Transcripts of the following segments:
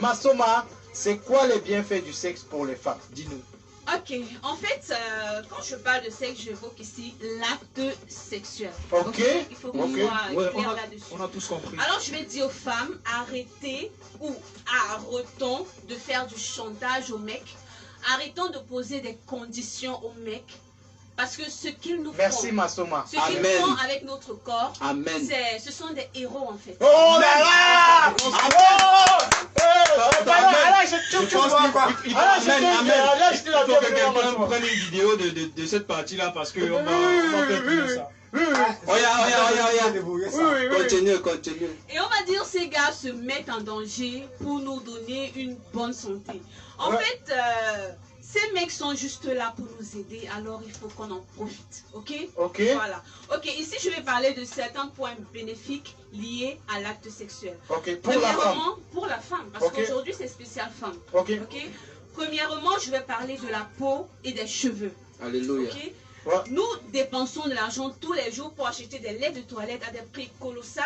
Masoma, c'est quoi les bienfaits du sexe pour les femmes? Dis-nous. Ok, en fait, quand je parle de sexe, j'évoque ici l'acte sexuel. Ok. Il faut qu'on soit clair là-dessus. On a tous compris. Alors, je vais dire aux femmes, arrêtez ou arrêtons de faire du chantage aux mecs. Arrêtons de poser des conditions aux mecs. Parce que ce qu'ils nous font, Merci Masoma. ce qu'ils font avec notre corps, ce sont des héros en fait. Oh là là! Il faut que quelqu'un prenne une vidéo de cette partie-là parce qu'on va faire plus ça. Continue. Et on va dire ces gars se mettent en danger pour nous donner une bonne santé. En fait, ces mecs sont juste là pour nous aider, alors il faut qu'on en profite, ok? Ok. Voilà. Ok, ici je vais parler de certains points bénéfiques liés à l'acte sexuel. Ok, pour la femme. Pour la femme, parce qu'aujourd'hui c'est spécial femme. Ok. Ok. Premièrement, je vais parler de la peau et des cheveux. Alléluia. Ok. Nous dépensons de l'argent tous les jours pour acheter des laits de toilette à des prix colossaux.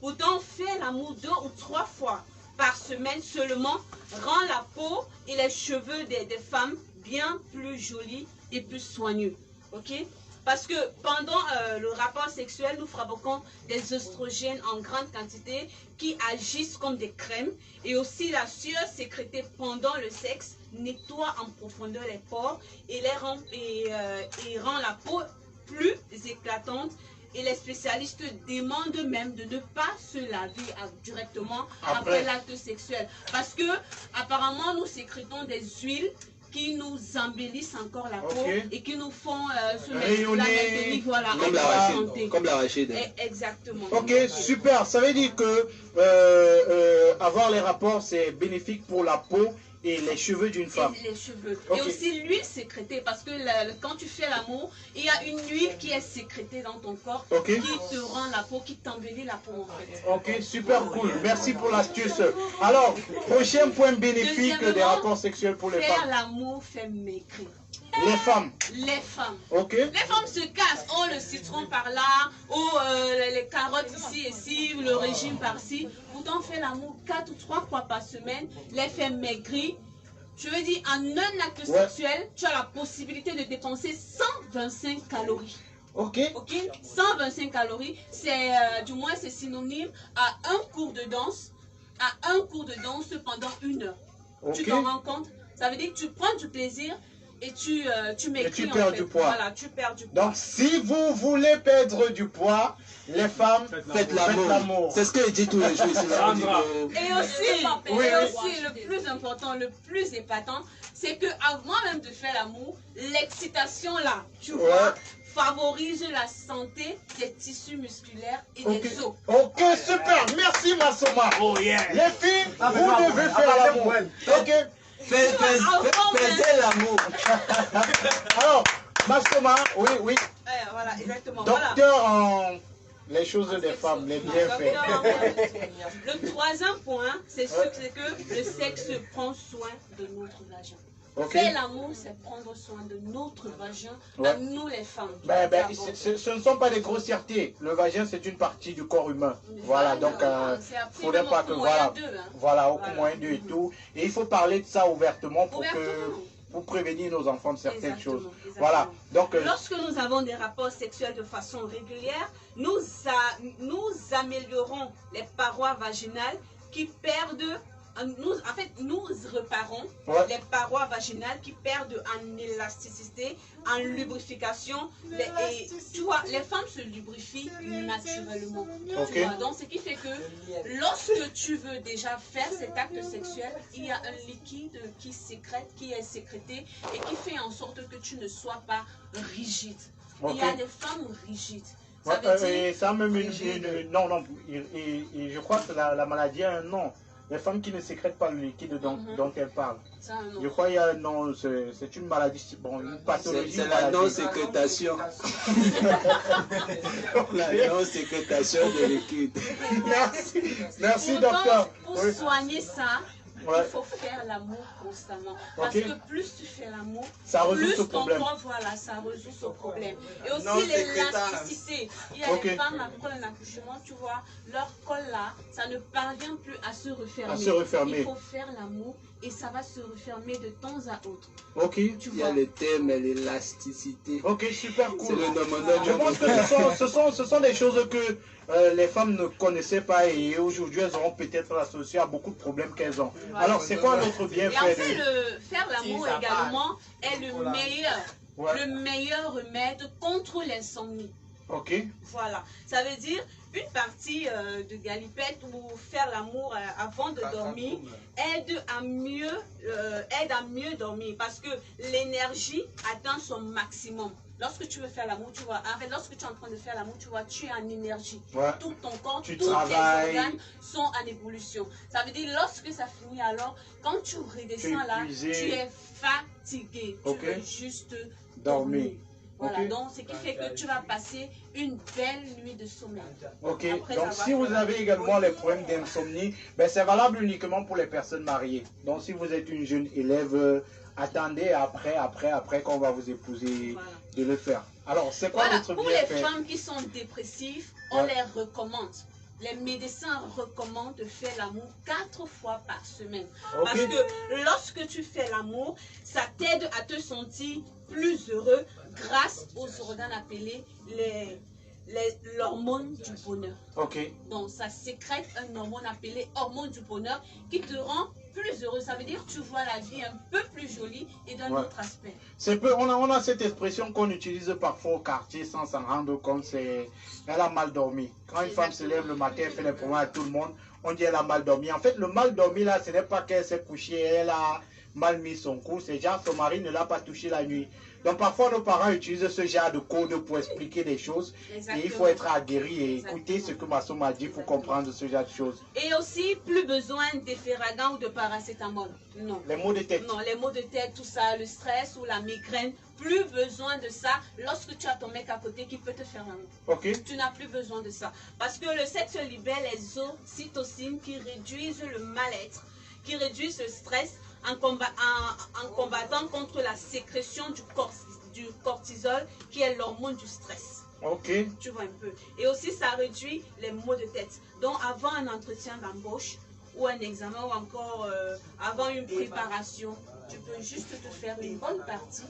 Pourtant, faire l'amour 2 ou 3 fois par semaine seulement rend la peau et les cheveux des femmes bien plus jolis et plus soigneux. Ok? Parce que pendant le rapport sexuel, nous fabriquons des oestrogènes en grande quantité qui agissent comme des crèmes. Et aussi la sueur sécrétée pendant le sexe nettoie en profondeur les pores et rend la peau plus éclatante. Et les spécialistes demandent même de ne pas se laver directement après l'acte sexuel. Parce que apparemment nous sécrétons des huiles qui nous embellissent encore la peau et qui nous font se mettre la maintenir, voilà, comme l'arachide. Exactement. Ok, super. Ça veut dire que avoir les rapports, c'est bénéfique pour la peau et les cheveux d'une femme. Et les cheveux. Et aussi l'huile sécrétée, parce que quand tu fais l'amour, il y a une huile qui est sécrétée dans ton corps qui te rend la peau, qui t'embellit la peau en fait. Ok, super cool. Merci pour l'astuce. Alors, prochain point bénéfique des rapports sexuels pour les femmes. Faire l'amour fait maigrir. Les femmes. Les femmes. Ok. Les femmes se cassent. Oh, le citron par là. Oh, les carottes ici et ici. Le régime par-ci. Pourtant, on fait l'amour 4 ou 3 fois par semaine. Les fait maigrir. Je veux dire, en un acte sexuel, tu as la possibilité de dépenser 125 calories. Ok. Ok. 125 calories. C'est, du moins, c'est synonyme à un cours de danse. À un cours de danse pendant 1 heure. Tu t'en rends compte? Ça veut dire que tu prends du plaisir. Et tu maigris, tu perds du poids. Voilà, tu perds du poids. Donc, si vous voulez perdre du poids, les femmes, faites l'amour. C'est ce que je dis tous les jours ici. Et aussi, le plus important, le plus épatant, c'est que avant même de faire l'amour, l'excitation là, tu vois, favorise la santé des tissus musculaires et des os. Ok, super. Merci, Masoma. Oh, yeah. Les filles, vous devez faire l'amour. Ok. Faites l'amour. Alors, Masoma, oui. Voilà, exactement. Docteur en les choses des femmes, les bienfaits. Le troisième point, c'est que le sexe prend soin de notre vagin. Faire l'amour, c'est prendre soin de notre vagin, à nous les femmes. Ce ne sont pas des grossièretés. Le vagin, c'est une partie du corps humain. Voilà, donc il ne faudrait pas que... Voilà, au moins deux et tout. Et il faut parler de ça ouvertement pour prévenir nos enfants de certaines choses. Voilà. Donc, lorsque nous avons des rapports sexuels de façon régulière, nous améliorons les parois vaginales qui perdent... Nous réparons les parois vaginales qui perdent en élasticité, en lubrification. Tu vois, les femmes se lubrifient naturellement. Donc, ce qui fait que lorsque tu veux déjà faire cet acte sexuel, il y a un liquide qui est sécrété et qui fait en sorte que tu ne sois pas rigide. Il y a des femmes rigides. Ça même non, et je crois que la maladie a un nom. Les femmes qui ne sécrètent pas le liquide dont elles parlent. Je crois qu'il y a un nom, c'est une maladie, une pathologie. C'est la non-sécrétation. La non-sécrétation de liquide. Merci docteur. Pour soigner ça, il faut faire l'amour constamment. Parce que plus tu fais l'amour, plus ton corps, voilà, ça résout ce problème. Et aussi l'élasticité. Il y a des femmes après un accouchement, tu vois, leur col là, ça ne parvient plus à se refermer. Il faut faire l'amour et ça va se refermer de temps à autre. Ok. Il y a le thème et l'élasticité. Ok, super cool. C'est le nom. Je pense que ce sont des choses que les femmes ne connaissaient pas et aujourd'hui elles auront peut-être associé à beaucoup de problèmes qu'elles ont. Voilà. Alors c'est quoi l'autre bienfait? Et en fait, faire l'amour également est le meilleur remède contre l'insomnie. Ok. Voilà. Ça veut dire une partie de galipette ou faire l'amour avant de dormir aide à mieux dormir parce que l'énergie atteint son maximum. Lorsque tu veux faire l'amour, tu vois, en fait, lorsque tu es en train de faire l'amour, tu vois, tu es en énergie. Ouais. Tout ton corps, tous tes organes sont en ébullition. Ça veut dire, lorsque ça finit alors, quand tu redescends là, tu es fatigué. Tu veux juste dormir. Voilà, donc ce qui fait que tu vas passer une belle nuit de sommeil. Ok, donc si vous avez également les problèmes d'insomnie, ben, c'est valable uniquement pour les personnes mariées. Donc si vous êtes une jeune élève, attendez après qu'on va vous épouser de le faire. Alors, c'est quoi votre pour les femmes qui sont dépressives, on les recommande. Les médecins recommandent de faire l'amour 4 fois par semaine. Parce que lorsque tu fais l'amour, ça t'aide à te sentir plus heureux grâce aux organes appelés l'hormone du bonheur. Donc ça sécrète un hormone appelé hormone du bonheur qui te rend plus heureux. Ça veut dire que tu vois la vie un peu plus jolie et d'un autre aspect. On a cette expression qu'on utilise parfois au quartier sans s'en rendre compte, c'est elle a mal dormi. Quand une femme se lève le matin, elle fait les problèmes à tout le monde, on dit elle a mal dormi. En fait, le mal dormi là, ce n'est pas qu'elle s'est couchée, elle a mal mis son cou, c'est genre son mari ne l'a pas touché la nuit. Donc parfois nos parents utilisent ce genre de code pour expliquer des choses. Et il faut être aguerri et écouter ce que Masso m'a dit pour comprendre ce genre de choses. Et aussi, plus besoin d'Efferalgan ou de paracétamol. Non. Les maux de tête. Non, les maux de tête, tout ça, le stress ou la migraine. Plus besoin de ça lorsque tu as ton mec à côté qui peut te faire l'amour. Tu n'as plus besoin de ça. Parce que le sexe libère les ocytocines qui réduisent le mal-être, qui réduisent le stress en combattant contre la sécrétion du cortisol qui est l'hormone du stress. Tu vois un peu. Et aussi ça réduit les maux de tête. Donc avant un entretien d'embauche ou un examen ou encore avant une préparation, tu peux juste te faire une bonne partie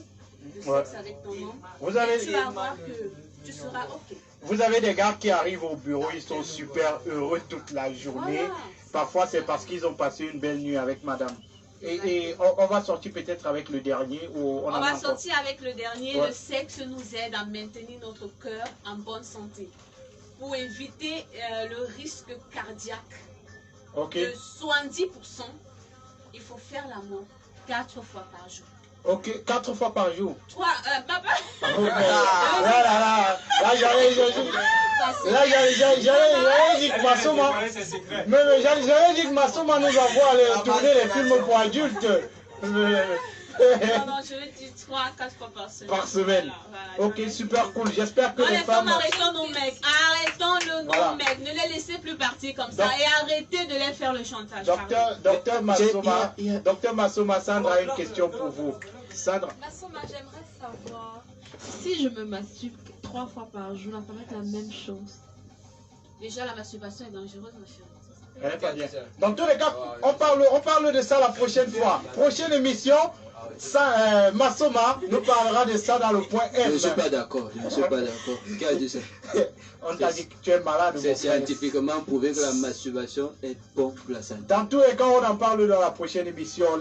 de sexe avec ton homme. Et tu vas voir que tu seras ok. Vous avez des gars qui arrivent au bureau, ils sont super heureux toute la journée. Parfois c'est parce qu'ils ont passé une belle nuit avec madame. Et on va sortir peut-être avec le dernier ou on va sortir avec le dernier. Le sexe nous aide à maintenir notre cœur en bonne santé. Pour éviter le risque cardiaque de 70%, il faut faire l'amour 4 fois par jour. 4 fois par jour. 3, papa. Là, j'allais dire que Massoma. Mais j'allais dire que Massoma nous envoie tourner les films pour adultes. Non, je vais dire 3 à 4 fois par semaine. Par semaine. Ok, super cool. J'espère que les femmes... Arrêtons nos mecs. Arrêtons nos mecs. Ne les laissez plus partir comme ça. Et arrêtez de les faire le chantage. Docteur Massoma, Sandra a une question pour vous. Sandra. Massoma, j'aimerais savoir si je me masturbe 3 fois par jour, ça va être la même chose. Déjà, la masturbation est dangereuse, ma chérie. Elle n'est pas bien. Dans tous les cas, on parle de ça la prochaine fois. Prochaine émission. Massoma nous parlera de ça dans le point F. Je ne suis pas d'accord. Qui a dit ça? On t'a dit que tu es malade. C'est scientifiquement prouvé que la masturbation est bonne pour la santé. Dans tous les cas, on en parle dans la prochaine émission.